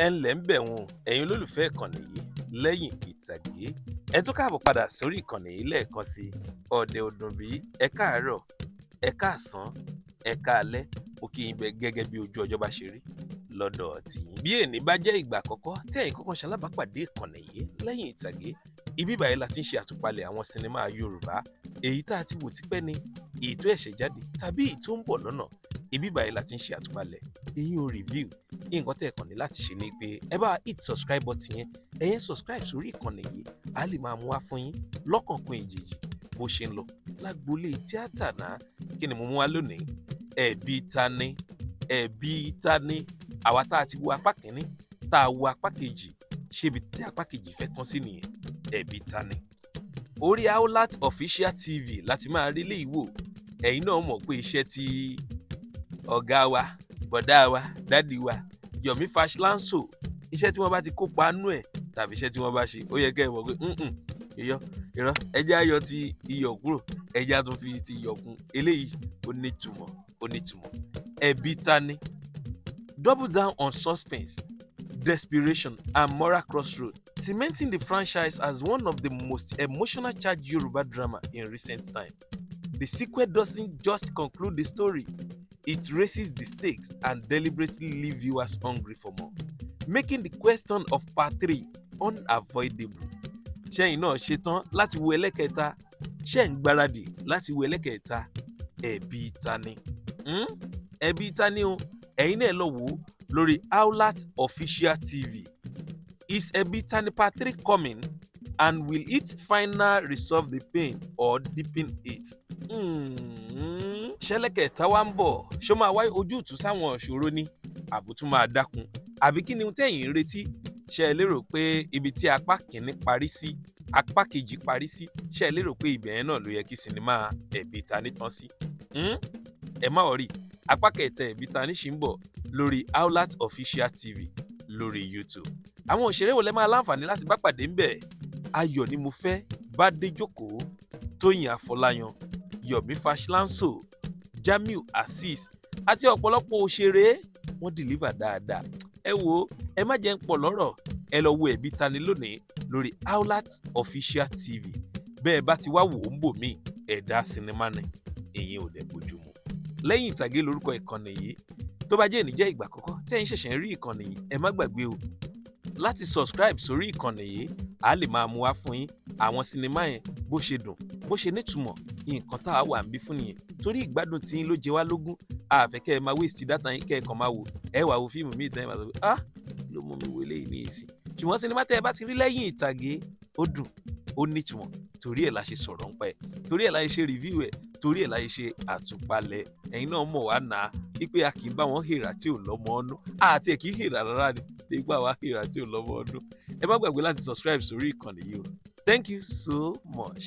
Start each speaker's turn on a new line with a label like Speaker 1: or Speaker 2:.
Speaker 1: ẹ ǹlẹ́ ń bẹ̀ wọ́n ẹ̀yin olólùfẹ́ ìkànnì yìí lẹ́yìn ìtàgé ẹ tún káàbọ̀ padà sórí ìkànnì yìí lẹ́ẹ̀kan sí ọ̀dẹ̀ òdùnbí ẹ káàárọ̀ ẹ káàsán ẹ káalẹ́ mo kí yín gẹ́gẹ́ bí ojú ọjọ́ bá ṣe rí lọ́dọ̀ tiyín. Bí èní bá jẹ́ ìgbà àkọ́kọ́ tí ẹ̀yin kọ́kọ́ ṣalábàápàdé ìkànnì yìí lẹ́yìn ìtàgé ibi báyìí la ti ń ṣe àtúpalẹ̀ àwọn sinimá Yorùbá èyí tá a ti wò tipẹ́ ni èyí tó ẹ̀ṣẹ̀ jáde tàbí èyí tó ń bọ̀ lọ́nà ibi báyìí la ti ń ṣe àtúpalẹ̀ èyí ò review nǹkan tẹ́ ẹ kàn ní láti ṣe ni pé ẹ bá hit subscribe button yẹn ẹ̀yin subscribe sórí ìkànnì yìí a lè máa mú wá fún yín lọ́kọ̀ọ̀kan èjèèjì bó ṣe ń lọ lágboolé tíátà náà. Kí ni mo mú wá lónìí? Ẹ̀bi Tani, Ẹ̀bi Tani. Àwa tá a ti wo apá kìíní tá a wo apá kejì ṣébi tí apá kejì fẹ́ tán sí nìyẹn. Ẹ̀bi Tani. Orí Aolat Official TV láti máa rí léyìí wò. Ẹ̀yin náà mọ̀ pé iṣẹ́ tí ọ̀gá wa bọ̀dá wa dádì wa Yomi Lanso iṣẹ́ tí wọ́n bá ti kópa nú ẹ̀ tàbí iṣẹ́ tí wọ́n bá ṣe ó yẹ kẹ́ ẹ mọ̀ pé irọ́ ẹjẹ́ ayọ̀ ti iyọ̀ kúrò ẹjẹ́ á tún fi ti iyọ̀ kún eléyìí ó nítumọ̀. Ẹ̀bi Tani. Double down on suspense, desperation and moral crossroad, cementing the franchise as one of the most emotional charged Yoruba drama in recent time. The sequel doesn't just conclude the story, it raises the stakes and deliberately leaves viewers hungry for more, making the question of part 3 unavoidable. Ṣẹ́yìn náà ṣetán láti wo ẹlẹ́kẹta? Ṣé ń gbáradì láti wo ẹlẹ́kẹta? Ẹ̀bi Tani. Ẹ̀bi Tani o, ẹ̀yin náà lọ wò ó lórí Aolat Official TV. Is Ẹ̀bi Tani part 3 coming, and will it finally resolve the pain or deepen it? Ṣẹlẹ́kẹta wá ń bọ̀, ṣó máa wáyé ojútùú sáwọn ìṣòro ni àbùtún máa dákun àbí kí ni tẹ́yìn ń retí? Ṣé ẹ lérò pé ibi tí apá kìíní parí sí apá kejì parí sí ṣé ẹ lérò pé ibẹ̀ yẹn náà ló yẹ kí sinimá Ẹ̀bi Tani tán sí? Ẹ má wọrí, apá kẹta Ẹ̀bi Tani ṣì ń bọ̀ lórí Aolat Official TV lórí YouTube. Àwọn òṣèré wo lẹ máa láǹfààní láti bá pàdé ńbẹ̀? Ayonimofe Badejoko, Toyin Afolayan, Yomi Lanso, Jamiu Azeez àti ọ̀pọ̀lọpọ̀ òṣèré wọ́n deliver dáadáa. Ẹ wo ẹ má jẹ́ ń pọ̀ lọ́rọ̀ ẹ lọ wo Ẹ̀bi Tani lónìí lórí Aolat Official TV. Bẹ́ẹ̀ bá ti wá wò ó ń bò mí ẹ̀dá sinimá ni èyí ò dẹ̀ bójú mu. Lẹ́yìn ìtàgé lórúkọ ìkànnì yìí tó bá jẹ́ ìníjẹ́ ìgbà àkọ́kọ́ tí ẹ̀yin ṣẹ̀ṣẹ̀ ń rí ìkànnì yìí ẹ má gbàgbé o láti subscribe sórí ìkànnì yìí a lè máa mú wá fún yín àwọn sinimá yẹn bó ṣe dùn bó ṣe nítumọ̀ nǹkan tá a wà ń bí fún nìyẹn torí ìgbádùn tí yín ló jẹ wá lógún àfẹ́ kẹ́ ẹ máa waste data yín kẹ́ ẹ kàn máa wò ẹ wà wo fíìmù míì tán ẹ máa sọ pé ló mú mi wo eléyìí ní ìsìn ṣùgbọ́n sinimá tẹ́ ẹ bá ti rí lẹ́yìn ìtàgé ó dùn ó nítumọ̀ torí ẹ̀ la ṣe sọ̀rọ̀ ńpa ẹ̀ torí ẹ̀ la ṣe review ẹ̀ torí ẹ̀ la ṣe àtúpalẹ̀ ẹ̀yin náà mọ̀ wá nà á wípé a kì í bá wọn hèrà tí ò lọ́mọ ọdún àti ẹ̀ kì í hèrà rárá ni nígbà wá hèrà tí ò lọ́mọ ọdún ẹ má gbàgbé láti subscribe sórí ìkànnì yìí o. Thank you so much.